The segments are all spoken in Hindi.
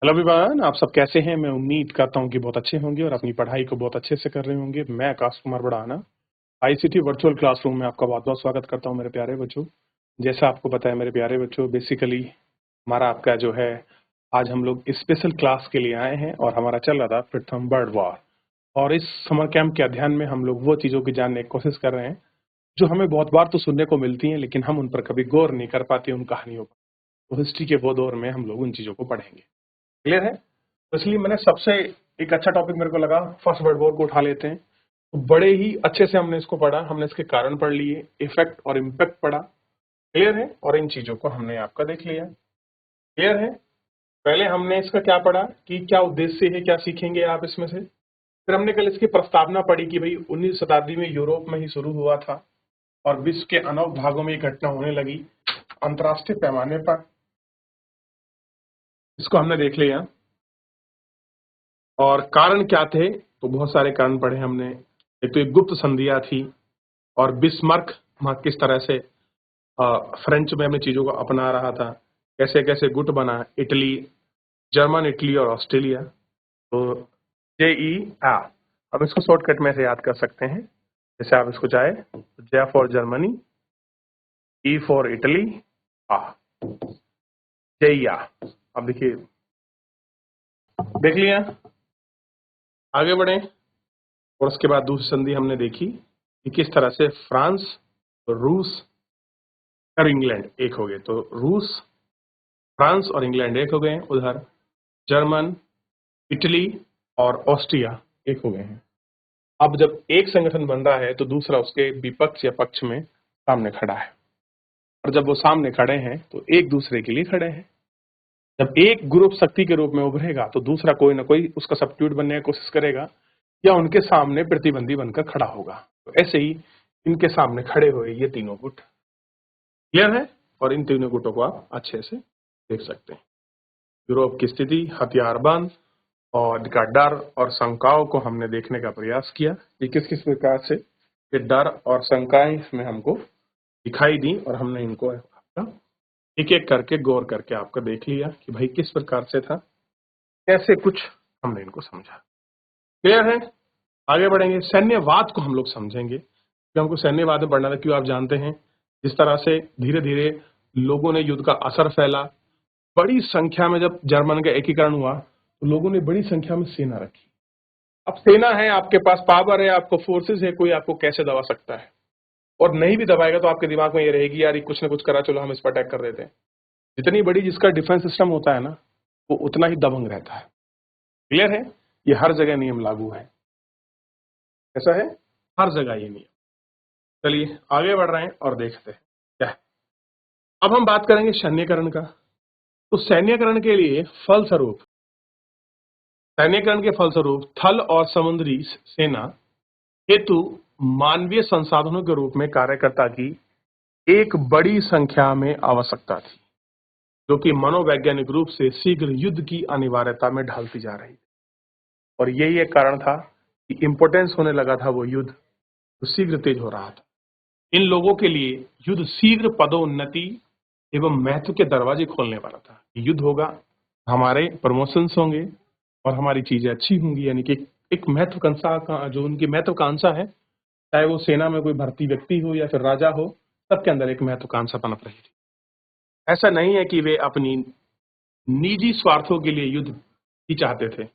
हेलो एवरीवन, आप सब कैसे हैं? मैं उम्मीद करता हूं कि बहुत अच्छे होंगे और अपनी पढ़ाई को बहुत अच्छे से कर रहे होंगे। मैं Akash Kumar Badana ICT virtual classroom में आपका बहुत-बहुत स्वागत करता हूं मेरे प्यारे बच्चों। जैसा आपको पता है मेरे प्यारे बच्चों, बेसिकली हमारा आपका जो है आज हम लोग स्पेशल क्लास के लिए आए हैं और हमारा चल रहा था प्रथम वर्ल्ड वॉर। और इस समर कैंप के अध्ययन में हम लोग वो चीज़ों की जानने की कोशिश कर रहे हैं जो हमें बहुत बार तो सुनने को मिलती हैं, लेकिन हम उन पर कभी गौर नहीं कर पाते उन कहानियों पर। तो हिस्ट्री के वो दौर में हम लोग उन चीज़ों को पढ़ेंगे। क्लियर है? तो इसलिए मैंने सबसे एक अच्छा टॉपिक मेरे को लगा फर्स्ट वर्ल्ड वॉर को उठा लेते हैं। तो बड़े ही अच्छे से हमने इसको पढ़ा, हमने इसके कारण पढ़ लिए, इफेक्ट और इम्पैक्ट पढ़ा। क्लियर है? और इन चीजों को हमने आपका देख लिया। क्लियर है? पहले हमने इसका क्या पढ़ा कि क्या उद्देश्य है, क्या सीखेंगे आप इसमें से। फिर हमने कल इसकी प्रस्तावना पढ़ी कि भाई 19वीं शताब्दी में यूरोप में ही शुरू हुआ था और विश्व के अनेक भागों में ये घटना होने लगी अंतर्राष्ट्रीय पैमाने पर। इसको हमने देख लिया और कारण क्या थे, तो बहुत सारे कारण पढ़े हमने। एक तो एक गुप्त संधियां थी और बिस्मार्क वहां किस तरह से फ्रेंच में अपनी चीजों को अपना रहा था, कैसे कैसे गुट बना इटली, जर्मन इटली और ऑस्ट्रेलिया। तो JE आ अब इसको शॉर्टकट में से याद कर सकते हैं। जैसे आप इसको चाहे J for Germany, E for Italy, आ JE आ। अब देखिए, देख लिया, आगे बढ़े। और उसके बाद दूसरी संधि हमने देखी कि किस तरह से फ्रांस, रूस और इंग्लैंड एक हो गए। तो रूस, फ्रांस और इंग्लैंड एक हो गए, उधर जर्मन, इटली और ऑस्ट्रिया एक हो गए हैं। अब जब एक संगठन बन रहा है तो दूसरा उसके विपक्ष या पक्ष में सामने खड़ा है, और जब वो सामने खड़े हैं तो एक दूसरे के लिए खड़े हैं। जब एक ग्रुप शक्ति के रूप में उभरेगा तो दूसरा कोई ना कोई उसका सब्स्टिट्यूट बनने की कोशिश करेगा या उनके सामने प्रतिबंधी बनकर खड़ा होगा। तो ऐसे ही इनके सामने खड़े हुए ये तीनों गुट। क्लियर है? और इन तीनों गुटों को आप अच्छे से देख सकते हैं। यूरोप की स्थिति, हथियारबंद और का डर और शंकाओं को हमने देखने का प्रयास किया कि किस किस प्रकार से ये डर और शंकाएं इसमें हमको दिखाई दी, और हमने इनको एक एक करके गौर करके आपका देख लिया कि भाई किस प्रकार से था, कैसे कुछ हमने इनको समझा। क्लियर है? आगे बढ़ेंगे, सैन्यवाद को हम लोग समझेंगे कि हमको सैन्यवाद में पढ़ना था। क्यों? आप जानते हैं जिस तरह से धीरे धीरे लोगों ने युद्ध का असर फैला, बड़ी संख्या में जब जर्मन का एकीकरण हुआ तो लोगों ने बड़ी संख्या में सेना रखी। अब सेना है, आपके पास पावर है, आपको फोर्सेस है, कोई आपको कैसे दबा सकता है? और नहीं भी दबाएगा तो आपके दिमाग में ये रहेगी यार ये कुछ ना कुछ करा, चलो हम इस पर अटैक कर देते हैं। जितनी बड़ी जिसका डिफेंस सिस्टम होता है ना, वो उतना ही दबंग रहता है। क्लियर है? ये हर जगह नियम लागू है। ऐसा है, हर जगह ये नियम। चलिए आगे बढ़ रहे हैं और देखते हैं क्या है। अब हम बात करेंगे सैन्यकरण का। तो सैन्यकरण के फलस्वरूप थल और समुद्री सेना हेतु मानवीय संसाधनों के रूप में कार्यकर्ता की एक बड़ी संख्या में आवश्यकता थी, जो कि मनोवैज्ञानिक रूप से शीघ्र युद्ध की अनिवार्यता में ढलती जा रही थी। और यही एक कारण था कि इंपोर्टेंस होने लगा था वो युद्ध, तो शीघ्र तेज हो रहा था। इन लोगों के लिए युद्ध शीघ्र पदोन्नति एवं महत्व के दरवाजे खोलने वाला था। युद्ध होगा, हमारे प्रमोशंस होंगे और हमारी चीजें अच्छी होंगी, यानी कि एक महत्वाकांक्षा का जो उनकी महत्वाकांक्षा है, चाहे वो सेना में कोई भर्ती व्यक्ति हो या फिर राजा हो, सबके अंदर एक महत्वाकांक्षा पनप रही थी। ऐसा नहीं है कि वे अपनी निजी स्वार्थों के लिए युद्ध ही चाहते थे।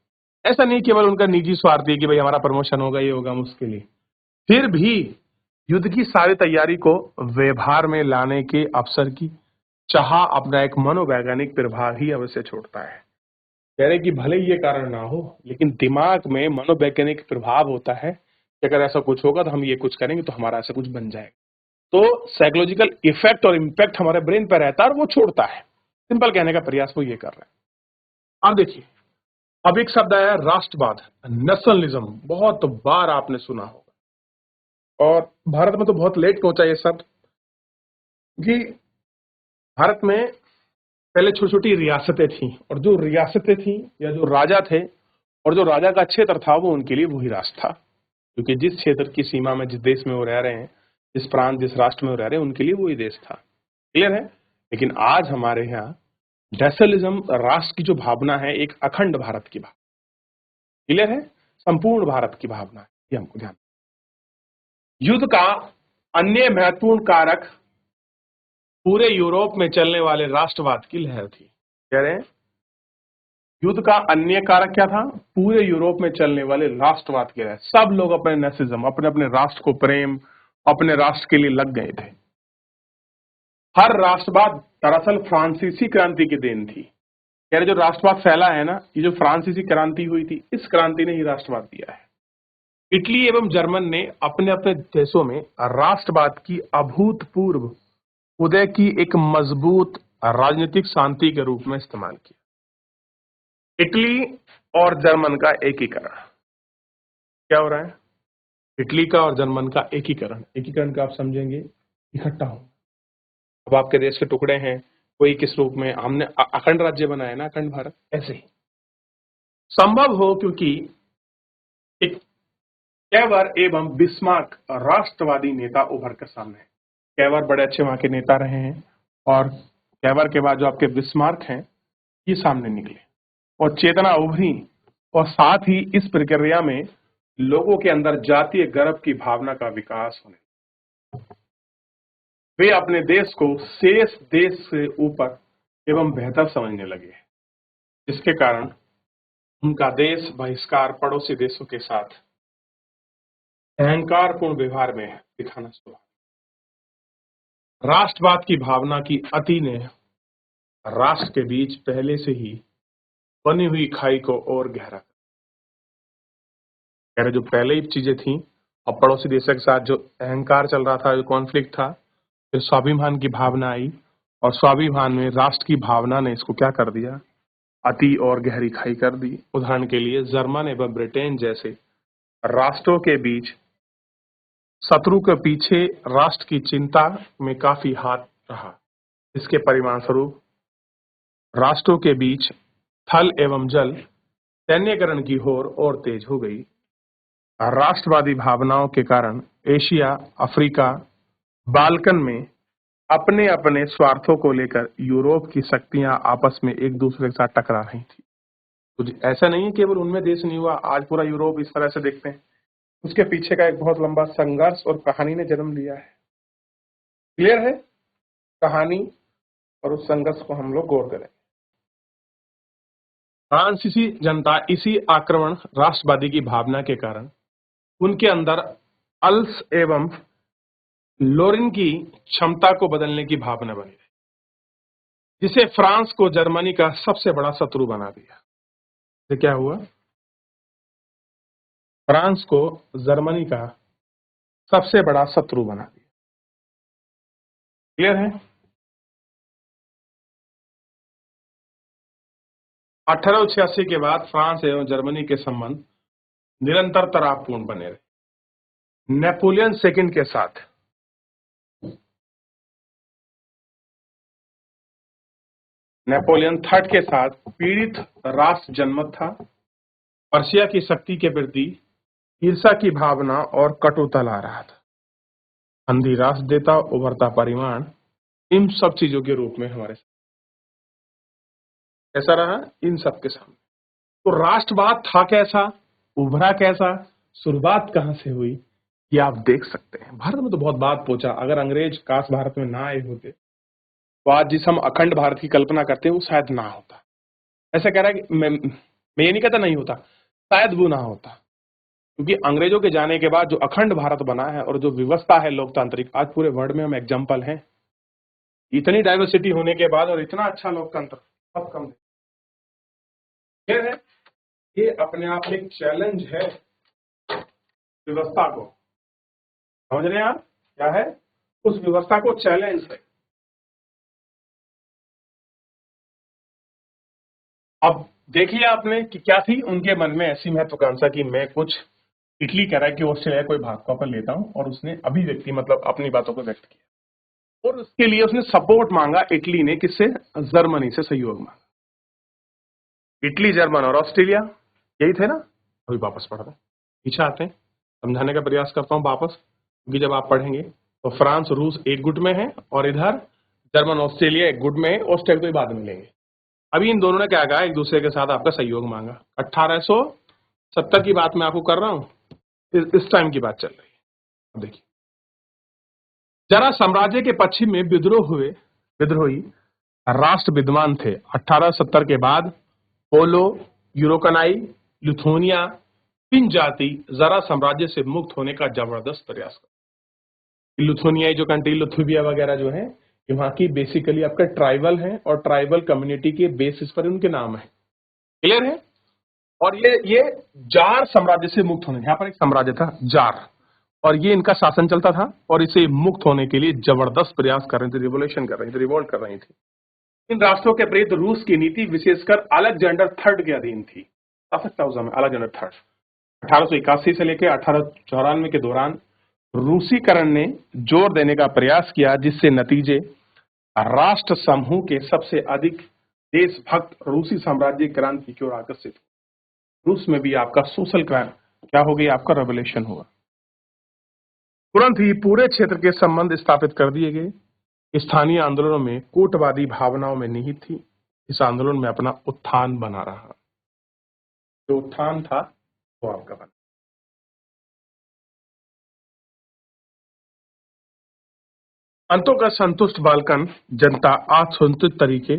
ऐसा नहीं केवल उनका निजी स्वार्थ है कि भाई हमारा प्रमोशन होगा, ये होगा, उसके लिए। फिर भी युद्ध की सारी तैयारी को व्यवहार में लाने के अवसर की चाह अपना एक मनोवैज्ञानिक प्रभाव ही अवश्य छोड़ता है। कह रहे कि भले ये कारण ना हो, लेकिन दिमाग में मनोवैज्ञानिक प्रभाव होता है कि अगर ऐसा कुछ होगा तो हम ये कुछ करेंगे तो हमारा ऐसा कुछ बन जाएगा। तो साइकोलॉजिकल इफेक्ट और इम्पैक्ट हमारे ब्रेन पर रहता है और वो छोड़ता है। सिंपल कहने का प्रयास वो ये कर रहे हैं। अब देखिए, अब एक शब्द आया राष्ट्रवाद, नेशनलिज्म। बहुत बार आपने सुना होगा और भारत में तो बहुत लेट पहुंचा ये शब्द, कि भारत में पहले छोटी छोटी रियासतें थी, और जो रियासतें थी या जो राजा थे और जो राजा का क्षेत्र था वो उनके लिए वही राष्ट्र था, क्योंकि जिस क्षेत्र की सीमा में जिस देश में वो रह रहे हैं, जिस प्रांत जिस राष्ट्र में वो रह रहे हैं, उनके लिए वही देश था। क्लियर है? लेकिन आज हमारे यहाँ नेशनलिज्म राष्ट्र की जो भावना है, एक अखंड भारत की भावना, क्लियर है, संपूर्ण भारत की भावना है, ये हमको ध्यान। युद्ध का अन्य महत्वपूर्ण कारक पूरे यूरोप में चलने वाले राष्ट्रवाद की लहर थी। कह रहे हैं युद्ध का अन्य कारक क्या था? पूरे यूरोप में चलने वाले राष्ट्रवाद की लहर। सब लोग अपने नेशनलिज्म, अपने अपने राष्ट्र को प्रेम, अपने राष्ट्र के लिए लग गए थे। हर राष्ट्रवाद दरअसल फ्रांसीसी क्रांति की देन थी। कह रहे जो राष्ट्रवाद फैला है ना, ये जो फ्रांसीसी क्रांति हुई थी, इस क्रांति ने ही राष्ट्रवाद दिया है। इटली एवं जर्मन ने अपने अपने देशों में राष्ट्रवाद की अभूतपूर्व उदय की एक मजबूत राजनीतिक शांति के रूप में इस्तेमाल किया। इटली और जर्मन का एकीकरण क्या हो रहा है? इटली का और जर्मन का एकीकरण। एकीकरण का आप समझेंगे, इकट्ठा हो। अब आपके देश के टुकड़े हैं, कोई किस रूप में, हमने अखंड राज्य बनाया ना, अखंड भारत, ऐसे ही संभव हो क्योंकि एक कैवर एवं बिस्मार्क राष्ट्रवादी नेता उभर कर सामने। कैवर बड़े अच्छे वहां के नेता रहे हैं और कैवर के बाद जो आपके बिस्मार्क हैं, ये सामने निकले और चेतना उभरी, और साथ ही इस प्रक्रिया में लोगों के अंदर जातीय गर्व की भावना का विकास होने, वे अपने देश को शेष देश से ऊपर एवं बेहतर समझने लगे, जिसके कारण उनका देश बहिष्कार पड़ोसी देशों के साथ अहंकारपूर्ण व्यवहार में दिखाना शुरू। राष्ट्रवाद की भावना की अति ने राष्ट्र के बीच पहले से ही बनी हुई खाई को और गहरा कह रहे, जो पहले ही चीजें थी और पड़ोसी देशों के साथ जो अहंकार चल रहा था, जो कॉन्फ्लिक्ट था, फिर स्वाभिमान की भावना आई और स्वाभिमान में राष्ट्र की भावना ने इसको क्या कर दिया, अति और गहरी खाई कर दी। उदाहरण के लिए जर्मन एवं ब्रिटेन जैसे राष्ट्रों के बीच शत्रु के पीछे राष्ट्र की चिंता में काफी हाथ रहा। इसके परिणाम स्वरूप राष्ट्रों के बीच थल एवं जल सैन्यकरण की होड़ और तेज हो गई। राष्ट्रवादी भावनाओं के कारण एशिया, अफ्रीका, बाल्कन में अपने अपने स्वार्थों को लेकर यूरोप की शक्तियां आपस में एक दूसरे के साथ टकरा रही थी। तो ऐसा नहीं है केवल उनमें देश नहीं हुआ, आज पूरा यूरोप इस तरह से देखते हैं। उसके पीछे का एक बहुत लंबा संघर्ष और कहानी ने जन्म लिया है। क्लियर है कहानी, और उस संघर्ष को हम लोग गौर करें। फ्रांसीसी जनता इसी आक्रमण राष्ट्रवादी की भावना के कारण उनके अंदर अल्स एवं लोरिन की क्षमता को बदलने की भावना बनी, जिसे फ्रांस को जर्मनी का सबसे बड़ा शत्रु बना दिया। तो क्या हुआ? फ्रांस को जर्मनी का सबसे बड़ा शत्रु बना दिया। क्लियर है? 1886 के बाद फ्रांस एवं जर्मनी के संबंध निरंतर तनावपूर्ण बने रहे। नेपोलियन सेकंड के साथ नेपोलियन थर्ड के साथ पीड़ित राष्ट्र जनमत था। पर्शिया की शक्ति के प्रति ईर्ष्या की भावना और कटुता ला रहा था। अंधी राष्ट्र देता उभरता परिमाण, इन सब चीजों के रूप में हमारे कैसा रहा इन सब के सामने। तो राष्ट्रवाद था कैसा, उभरा कैसा, शुरुआत कहां से हुई, ये आप देख सकते हैं। भारत में तो बहुत बात पहुंचा। अगर अंग्रेज काश भारत में ना आए होते तो आज जिस हम अखंड भारत की कल्पना करते हैं वो शायद ना होता। ऐसा कह रहा है कि मैं ये नहीं कहता नहीं होता, शायद वो ना होता, क्योंकि अंग्रेजों के जाने के बाद जो अखंड भारत बना है और जो व्यवस्था है लोकतांत्रिक, आज पूरे वर्ल्ड में हम एग्जाम्पल हैं। इतनी डाइवर्सिटी होने के बाद और इतना अच्छा लोकतंत्र सब कम है। ये अपने आप में एक चैलेंज है व्यवस्था को, समझ रहे हैं आप? क्या है? उस व्यवस्था को चैलेंज है। अब देखिए आपने कि क्या थी उनके मन में ऐसी महत्वाकांक्षा कि मैं कुछ, इटली कह रहा है कि ऑस्ट्रेलिया कोई भाग पर लेता हूं, और उसने अभिव्यक्ति मतलब अपनी बातों को व्यक्त किया, और उसके लिए उसने सपोर्ट मांगा। इटली ने किससे? जर्मनी से सहयोग मांगा। इटली, जर्मन और ऑस्ट्रेलिया यही थे ना। अभी वापस पढ़ रहे, पीछे आते हैं, समझाने का प्रयास करता हूं वापस, क्योंकि जब आप पढ़ेंगे तो फ्रांस रूस एक गुट में है और इधर जर्मन ऑस्ट्रेलिया एक गुट में है। ऑस्ट्रेलिया तो बाद में लेंगे। अभी इन दोनों ने क्या कहा, एक दूसरे के साथ आपका सहयोग मांगा। 1870 की बात मैं आपको कर रहा हूं, इस टाइम की बात चल रही है। अब देखिए, जरा साम्राज्य के पश्चिम में विद्रोही राष्ट्र विद्यमान थे। 1870 के बाद पोलो, यूरोकनाई, लिथुनिया, तीन जाति जरा साम्राज्य से मुक्त होने का जबरदस्त प्रयास कर। लिथुनियाई जो कंट्री, लिथुविया वगैरह जो है, वहां की बेसिकली आपका ट्राइबल है और ट्राइबल कम्युनिटी के बेसिस पर उनके नाम है। क्लियर है? और ये जार साम्राज्य से मुक्त होने, यहाँ पर एक साम्राज्य था जार, और ये इनका शासन चलता था और इसे मुक्त होने के लिए जबरदस्त प्रयास कर रही थी, रिवोल्यूशन कर रही थी, रिवोल्ट कर रही थी। इन राष्ट्रों के विरुद्ध रूस की नीति विशेषकर अलेक्जेंडर थर्ड के अधीन थी। अलेक्जेंडर थर्ड 1881 से लेकर 1894 के दौरान रूसीकरण ने जोर देने का प्रयास किया, जिससे नतीजे राष्ट्र समूह के सबसे अधिक देशभक्त रूसी साम्राज्य क्रांति की ओर आकर्षित। रूस में भी आपका सोशल क्राइम क्या हो गई, आपका रेवोल्यूशन हुआ। तुरंत ही पूरे क्षेत्र के संबंध स्थापित कर दिए गए। स्थानीय आंदोलनों में कूटवादी भावनाओं में निहित थी। इस आंदोलन में अपना उत्थान बना रहा, जो उत्थान था वो आपका बना। अंतों का संतुष्ट बाल्कन जनता असंतुलित तरीके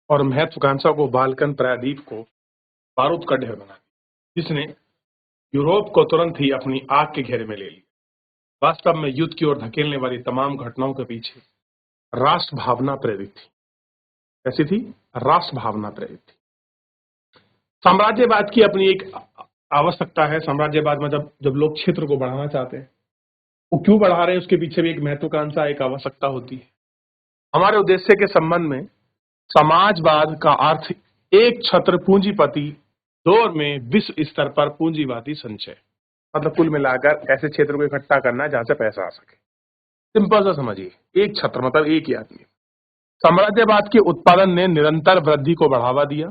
और महत्वाकांक्षा को बाल्कन प्रायद्वीप को बारूद का ढेर बना, जिसने यूरोप को तुरंत ही अपनी आग के घेरे में ले लिया। वास्तव में युद्ध की ओर धकेलने वाली तमाम घटनाओं के पीछे राष्ट्र भावना प्रेरित थी। कैसी थी? राष्ट्र भावना प्रेरित थी। साम्राज्यवाद की अपनी एक आवश्यकता है। साम्राज्यवाद में जब लोग क्षेत्र को बढ़ाना चाहते हैं, वो क्यों बढ़ा रहे हैं, उसके पीछे भी एक महत्वाकांक्षा, एक आवश्यकता होती है। हमारे उद्देश्य के संबंध में समाजवाद का अर्थ एक छत्र पूंजीपति दौर में विश्व स्तर पर पूंजीवादी संचय, मतलब कुल मिलाकर ऐसे क्षेत्र को इकट्ठा करना है जहां से पैसा आ सके। सिंपल सा समझिए, एक छत्र मतलब एक ही आदमी। साम्राज्यवाद के उत्पादन ने निरंतर वृद्धि को बढ़ावा दिया,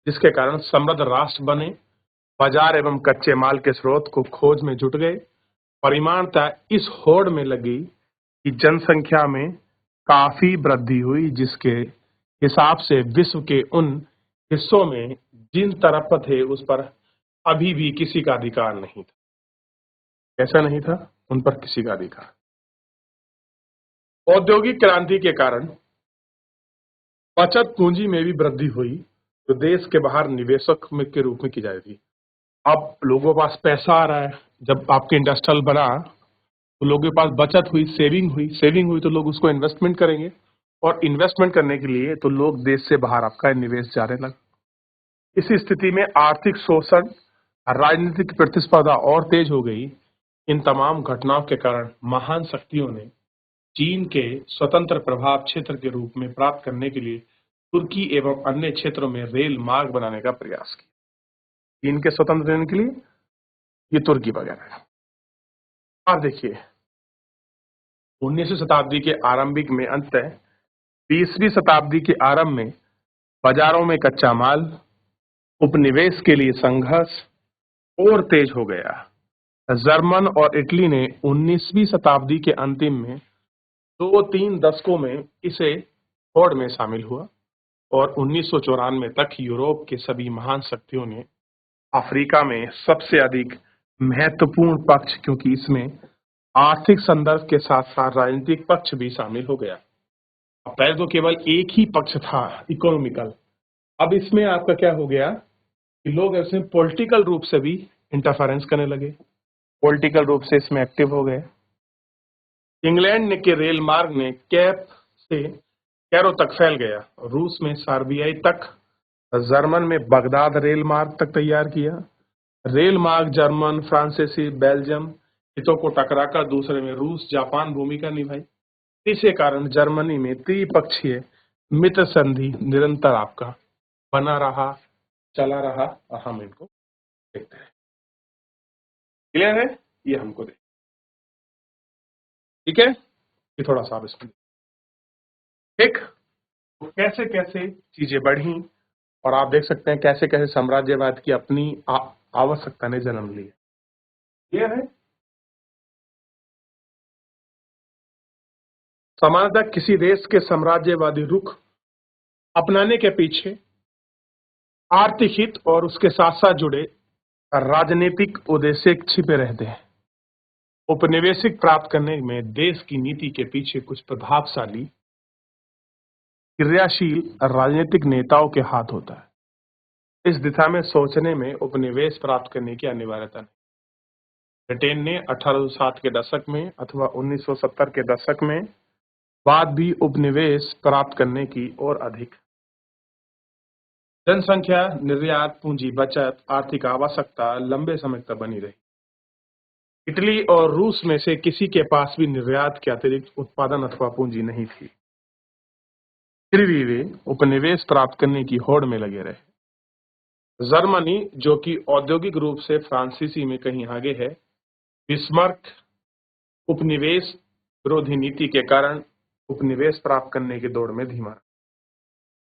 जिसके कारण समृद्ध राष्ट्र बने, बाजार एवं कच्चे माल के स्रोत को खोज में जुट गए। परिमाणतः इस होड़ में लगी कि जनसंख्या में काफी वृद्धि हुई, जिसके हिसाब से विश्व के उन हिस्सों में जिन तरफ थे उस पर अभी भी किसी का अधिकार नहीं था। ऐसा नहीं था, उन पर किसी का अधिकार। औद्योगिक क्रांति के कारण बचत पूंजी में भी वृद्धि हुई, जो देश के बाहर निवेशक के रूप में की जाती थी। अब लोगों के पास पैसा आ रहा है, जब आपके इंडस्ट्रियल बना तो लोगों के पास बचत हुई, सेविंग हुई तो लोग उसको इन्वेस्टमेंट करेंगे, और इन्वेस्टमेंट करने के लिए तो लोग देश से बाहर आपका निवेश जाने लगे। इस स्थिति में आर्थिक शोषण, राजनीतिक प्रतिस्पर्धा और तेज हो गई। इन तमाम घटनाओं के कारण महान शक्तियों ने चीन के स्वतंत्र प्रभाव क्षेत्र के रूप में प्राप्त करने के लिए तुर्की एवं अन्य क्षेत्रों में रेल मार्ग बनाने का प्रयास किया। चीन के स्वतंत्र होने के लिए ये तुर्की वगैरह है। आप देखिए, 19वीं शताब्दी के आरंभिक में अंततः 20वीं शताब्दी के आरंभ में बाजारों में कच्चा माल उपनिवेश के लिए संघर्ष और तेज हो गया। जर्मन और इटली ने 19वीं शताब्दी के अंतिम में 2-3 दशकों में इसे होड़ में शामिल हुआ, और 1994 तक यूरोप के सभी महान शक्तियों ने अफ्रीका में सबसे अधिक महत्वपूर्ण पक्ष, क्योंकि इसमें आर्थिक संदर्भ के साथ साथ राजनीतिक पक्ष भी शामिल हो गया। अब पहले तो केवल एक ही पक्ष था, इकोनॉमिकल। अब इसमें आपका क्या हो गया कि लोग ऐसे पॉलिटिकल रूप से भी इंटरफेरेंस करने लगे, पॉलिटिकल रूप से इसमें एक्टिव हो गए। इंग्लैंड के रेल मार्ग ने कैप से कैरो तक फैल गया, रूस में सर्बिया तक, जर्मन में बगदाद रेल मार्ग तक तैयार किया। रेल मार्ग जर्मन, फ्रांसीसी, बेल्जियम हितों को टकराकर दूसरे में रूस, जापान भूमिका निभाई। इसी कारण जर्मनी में त्रिपक्षीय मित्र संधि निरंतर आपका बना रहा, चला रहा, और हम इनको देखते हैं। क्लियर है? ये हमको देख, ठीक है? ये थोड़ा सा इसमें ठीक, तो कैसे कैसे चीजें बढ़ी, और आप देख सकते हैं कैसे कैसे साम्राज्यवाद की अपनी आवश्यकता ने जन्म लिया। क्लियर है? सामान्यतः किसी देश के साम्राज्यवादी रुख अपनाने के पीछे आर्थिक हित और उसके साथ साथ जुड़े राजनीतिक उद्देश्य छिपे रहते हैं। उपनिवेशिक प्राप्त करने में देश की नीति के पीछे कुछ प्रभावशाली क्रियाशील राजनीतिक नेताओं के हाथ होता है। इस दिशा में सोचने में उपनिवेश प्राप्त करने की अनिवार्यता नहीं। ब्रिटेन ने 1860 के दशक में अथवा 1970 के दशक में बाद भी उपनिवेश प्राप्त करने की और अधिक जनसंख्या, निर्यात, पूंजी बचत, आर्थिक आवश्यकता लंबे समय तक बनी रही। इटली और रूस में से किसी के पास भी निर्यात के अतिरिक्त उत्पादन अथवा पूंजी नहीं थी। फिर भी वे उपनिवेश प्राप्त करने की होड़ में लगे रहे। जर्मनी, जो कि औद्योगिक रूप से फ्रांसीसी में कहीं आगे है, बिस्मार्क उपनिवेश विरोधी नीति के कारण उपनिवेश प्राप्त करने की दौड़ में धीमा रहा।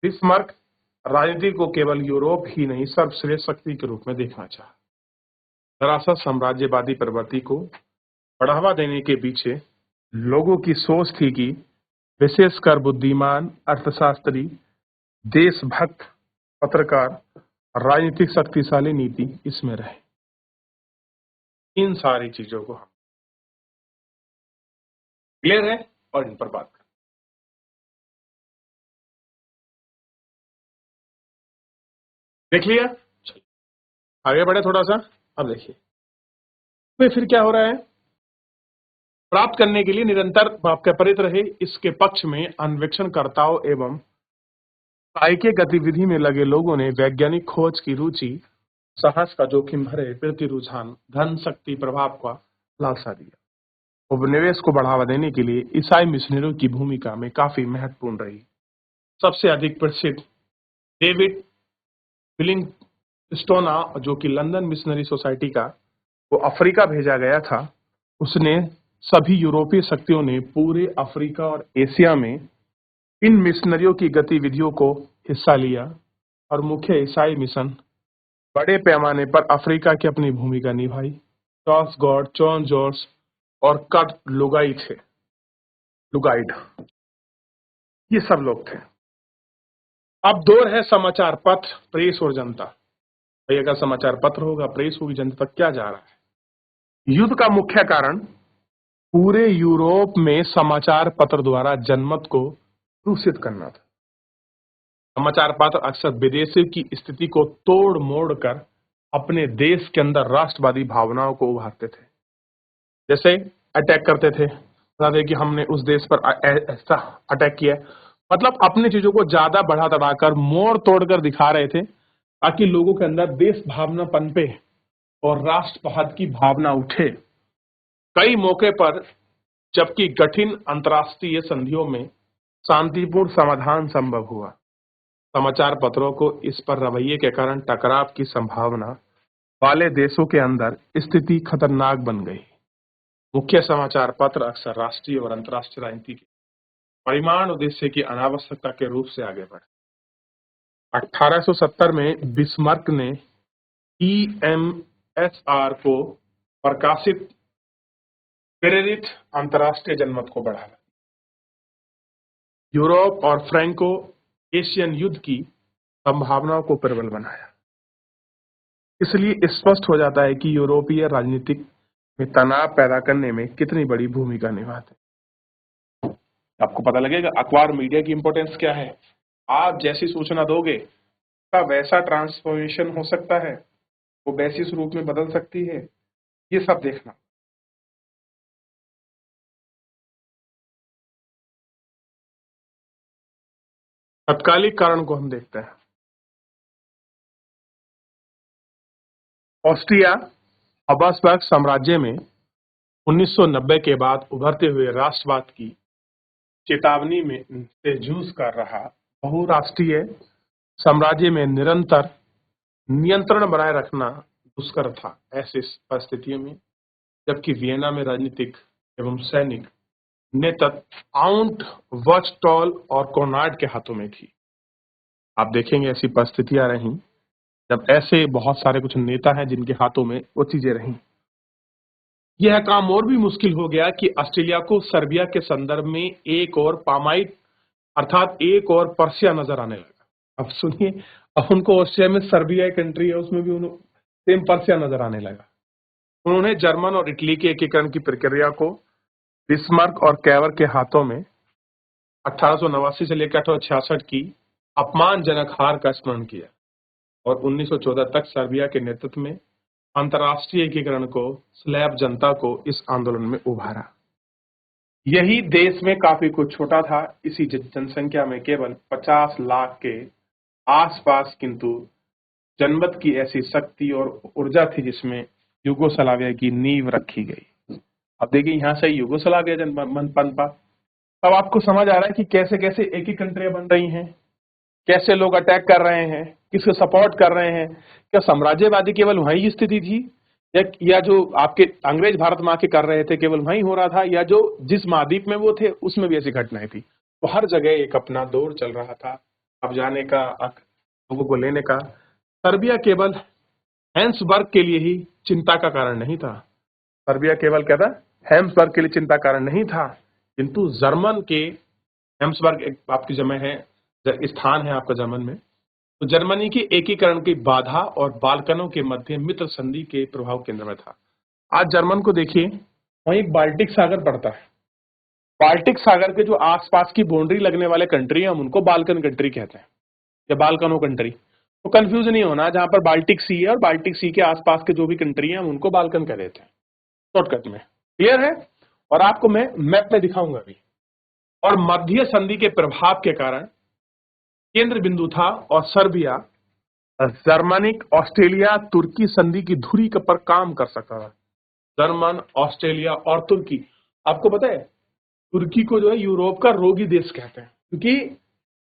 बिस्मार्क राजनीति को केवल यूरोप ही नहीं सर्वश्रेष्ठ शक्ति के रूप में देखना चाहा। दरअसल साम्राज्यवादी प्रवृत्ति को बढ़ावा देने के पीछे लोगों की सोच थी कि विशेषकर बुद्धिमान अर्थशास्त्री, देशभक्त पत्रकार, राजनीतिक शक्तिशाली नीति इसमें रहे। इन सारी चीजों को हम क्लियर है और इन पर बात करें। देख लिया, चलिए आगे बढ़े थोड़ा सा। अब देखिए फिर क्या हो रहा है। प्राप्त करने के लिए निरंतर परित रहे इसके पक्ष में अन्वेषणकर्ताओं एवं साहित्य गतिविधि में लगे लोगों ने वैज्ञानिक खोज की रुचि, साहस का जोखिम भरे प्रति रुझान, धन शक्ति प्रभाव का लालसा दिया। उपनिवेश को बढ़ावा देने के लिए ईसाई मिशनरियों की भूमिका में काफी महत्वपूर्ण रही। सबसे अधिक प्रसिद्ध डेविड विलिंगस्टोना, जो कि लंदन मिशनरी सोसाइटी का वो अफ्रीका भेजा गया था, उसने सभी यूरोपीय शक्तियों ने पूरे अफ्रीका और एशिया में इन मिशनरियों की गतिविधियों को हिस्सा लिया और मुख्य ईसाई मिशन बड़े पैमाने पर अफ्रीका की अपनी भूमिका निभाई। चार्ल्स गॉड, जॉन जॉर्ज और कट लुगाइड, ये सब लोग थे। अब दौर है समाचार पत्र, प्रेस और जनता। भाई अगर समाचार पत्र होगा, प्रेस होगी, जनता तक क्या जा रहा है। युद्ध का मुख्य कारण पूरे यूरोप में समाचार पत्र द्वारा जनमत को दूषित करना था। समाचार पत्र अक्सर विदेशियों की स्थिति को तोड़ मोड़ कर अपने देश के अंदर राष्ट्रवादी भावनाओं को उभारते थे। जैसे अटैक करते थे, बताते कि हमने उस देश पर ऐसा अटैक किया, मतलब अपनी चीजों को ज्यादा बढ़ा चढ़ाकर मोड़ तोड़कर दिखा रहे थे ताकि लोगों के अंदर देश भावना पनपे और राष्ट्रवाद की भावना उठे। कई मौके पर जबकि कठिन अंतर्राष्ट्रीय संधियों में शांतिपूर्ण समाधान संभव हुआ, समाचार पत्रों को इस पर रवैये के कारण टकराव की संभावना वाले देशों के अंदर स्थिति खतरनाक बन गई। मुख्य समाचार पत्र अक्सर राष्ट्रीय और अंतर्राष्ट्रीय राजनीति के परिमाण उद्देश्य की अनावश्यकता के रूप से आगे बढ़े। 1870 में बिस्मार्क ने EMSR को प्रकाशित प्रेरित अंतर्राष्ट्रीय जनमत को बढ़ावा, यूरोप और फ्रैंको एशियन युद्ध की संभावनाओं को प्रबल बनाया। इसलिए स्पष्ट हो जाता है कि यूरोपीय राजनीतिक में तनाव पैदा करने में कितनी बड़ी भूमिका निभाते। आपको पता लगेगा अखबार मीडिया की इंपॉर्टेंस क्या है। आप जैसी सूचना दोगे का वैसा ट्रांसफॉर्मेशन हो सकता है, वो वैसी स्वरूप में बदल सकती है, ये सब देखना। तत्कालिक कारण को हम देखते हैं। ऑस्ट्रिया हबासबर्ग साम्राज्य में 1990 के बाद उभरते हुए राष्ट्रवाद की चेतावनी में से जूझ कर रहा बहुराष्ट्रीय साम्राज्य में निरंतर नियंत्रण बनाए रखना दुष्कर था। ऐसी परिस्थितियों में जबकि वियना में राजनीतिक एवं सैनिक नेतृत्व काउंट वॉचटॉल और कोनार्ड के हाथों में थी। आप देखेंगे ऐसी परिस्थितियां रहीं जब ऐसे बहुत सारे कुछ नेता हैं जिनके हाथों में वो चीजें रहीं। यह काम और भी मुश्किल हो गया कि ऑस्ट्रेलिया को सर्बिया के संदर्भ में एक और पामाइट अर्थात एक और पर्सिया नजर आने लगा। अब सुनिए, अब उनको ऑस्ट्रिया में सर्बिया कंट्री है, उसमें भी उन्हें सेम पर्सिया नजर आने लगा। उन्होंने जर्मन और इटली के एकीकरण की प्रक्रिया को बिस्मार्क और कैवर के हाथों में 1889 से लेकर 1866 की अपमानजनक हार का स्मरण किया और 1914 तक सर्बिया के नेतृत्व में अंतर्राष्ट्रीय एकीकरण को स्लैब जनता को इस आंदोलन में उभारा। यही देश में काफी कुछ छोटा था, इसी जनसंख्या में केवल 50 लाख के आसपास, किंतु जनमत की ऐसी शक्ति और ऊर्जा थी जिसमें युगोस्लाविया की नींव रखी गई। अब देखिए यहाँ से युगोस्लाविया जनमत पनपा। अब आपको समझ आ रहा है कि कैसे कैसे एक ही कंट्रियां बन रही हैं, कैसे लोग अटैक कर रहे हैं, किसको सपोर्ट कर रहे हैं। क्या साम्राज्यवादी केवल वहीं स्थिति थी, या जो आपके अंग्रेज भारत में आके कर रहे थे केवल वहीं हो रहा था, या जो जिस महाद्वीप में वो थे उसमें भी ऐसी घटनाएं थी। तो हर जगह एक अपना दौर चल रहा था, अब जाने का, लोगों को लेने का। सर्बिया केवल हैंसबर्ग के लिए ही चिंता का कारण नहीं था। सर्बिया केवल क्या था, हैम्सबर्ग के लिए चिंता कारण नहीं था, किंतु जर्मन के, हैम्सबर्ग एक आपकी जगह है, स्थान है आपका जर्मन में, तो जर्मनी के एकीकरण की बाधा और बाल्कनों के मध्य मित्र संधि के प्रभाव केंद्र में था। आज जर्मन को देखिए, वहीं एक बाल्टिक सागर पड़ता है। बाल्टिक सागर के जो आसपास की बाउंड्री लगने वाले कंट्री हैं, हम उनको बाल्कन कंट्री कहते हैं या बाल्कनो कंट्री। तो कंफ्यूज नहीं होना, जहां पर बाल्टिक सी है और बाल्टिक सी के आसपास के जो भी कंट्री हैं हम उनको बाल्कन कह देते हैं शॉर्टकट में। क्लियर है? और आपको मैं मैप में दिखाऊंगा अभी। और मध्य संधि के प्रभाव के कारण केंद्र बिंदु था और सर्बिया जर्मनिक ऑस्ट्रेलिया तुर्की संधि की धुरी पर काम कर सकता था। जर्मन, ऑस्ट्रेलिया और तुर्की। आपको पता है तुर्की को जो है यूरोप का रोगी देश कहते हैं, क्योंकि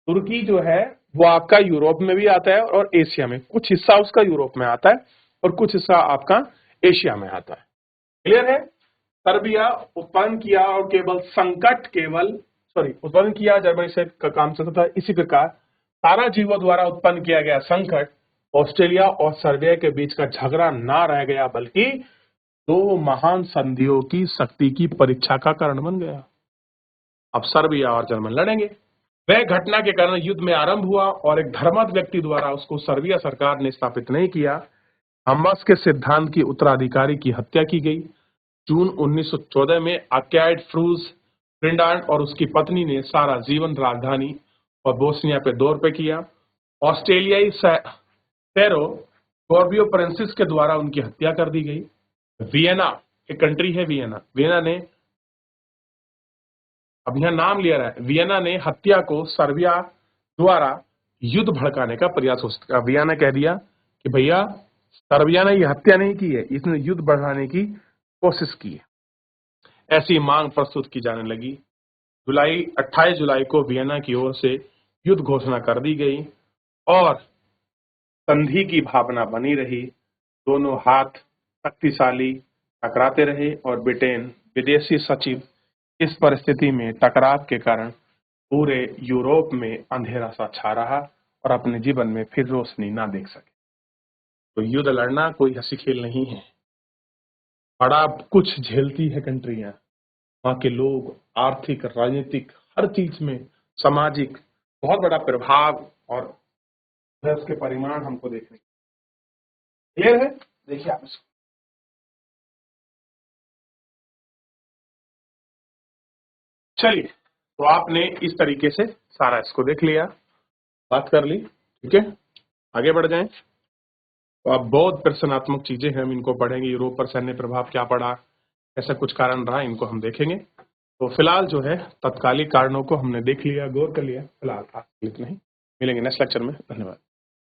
तुर्की जो है वो आपका यूरोप में भी आता है और एशिया में, कुछ हिस्सा उसका यूरोप में आता है और कुछ हिस्सा आपका एशिया में आता है। क्लियर है? सर्बिया उत्पन्न किया और उत्पन्न किया जर्मनी से काम चलता था। इसी प्रकार सारा जीवों द्वारा उत्पन्न किया गया संकट ऑस्ट्रेलिया और सर्बिया के बीच का झगड़ा ना रह गया, बल्कि दो महान संधियों की शक्ति की परीक्षा का कारण बन गया। अब सर्बिया और जर्मन लड़ेंगे। वह घटना के कारण युद्ध में आरंभ हुआ और एक धर्मांध व्यक्ति द्वारा उसको सर्बिया सरकार ने स्थापित नहीं किया। हम्मस के सिद्धांत की उत्तराधिकारी की हत्या की गई। जून 1914 में आक्याइड फ्रूज फिनलैंड और उसकी पत्नी ने सारा जीवन राजधानी और बोस्निया पे दौर पे किया। ऑस्ट्रेलियाई सेरो गोर्बियो फ्रांसिस के द्वारा उनकी हत्या कर दी गई। वियना, एक कंट्री है वियना ने, अब यहां नाम लिया रहा है, वियना ने हत्या को सर्बिया द्वारा युद्ध भड़काने का प्रयास हो सकता। वियना कह दिया कि भैया सर्बिया ने यह हत्या नहीं की है, इसने युद्ध बढ़ाने की कोशिश की है। ऐसी मांग प्रस्तुत की जाने लगी। 28 जुलाई को वियना की ओर से युद्ध घोषणा कर दी गई और संधि की भावना बनी रही। दोनों हाथ शक्तिशाली टकराते रहे और ब्रिटेन विदेशी सचिव इस परिस्थिति में टकराव के कारण पूरे यूरोप में अंधेरा सा छा रहा और अपने जीवन में फिर रोशनी ना देख सके। तो युद्ध लड़ना कोई हंसी खेल नहीं है, बड़ा कुछ झेलती है कंट्रियां। वहां के लोग आर्थिक, राजनीतिक, हर चीज में, सामाजिक बहुत बड़ा प्रभाव और उसके परिमाण हमको देखने। क्लियर है? देखिए आप इसको। चलिए, तो आपने इस तरीके से सारा इसको देख लिया, बात कर ली, ठीक है। आगे बढ़ जाएं। तो अब बहुत प्रश्नात्मक चीजें हैं, हम इनको पढ़ेंगे। यूरोप पर सैन्य प्रभाव क्या पड़ा, ऐसा कुछ कारण रहा, इनको हम देखेंगे। तो फिलहाल जो है तत्कालिक कारणों को हमने देख लिया, गौर कर लिया। फिलहाल इतना ही, मिलेंगे नेक्स्ट लेक्चर में। धन्यवाद।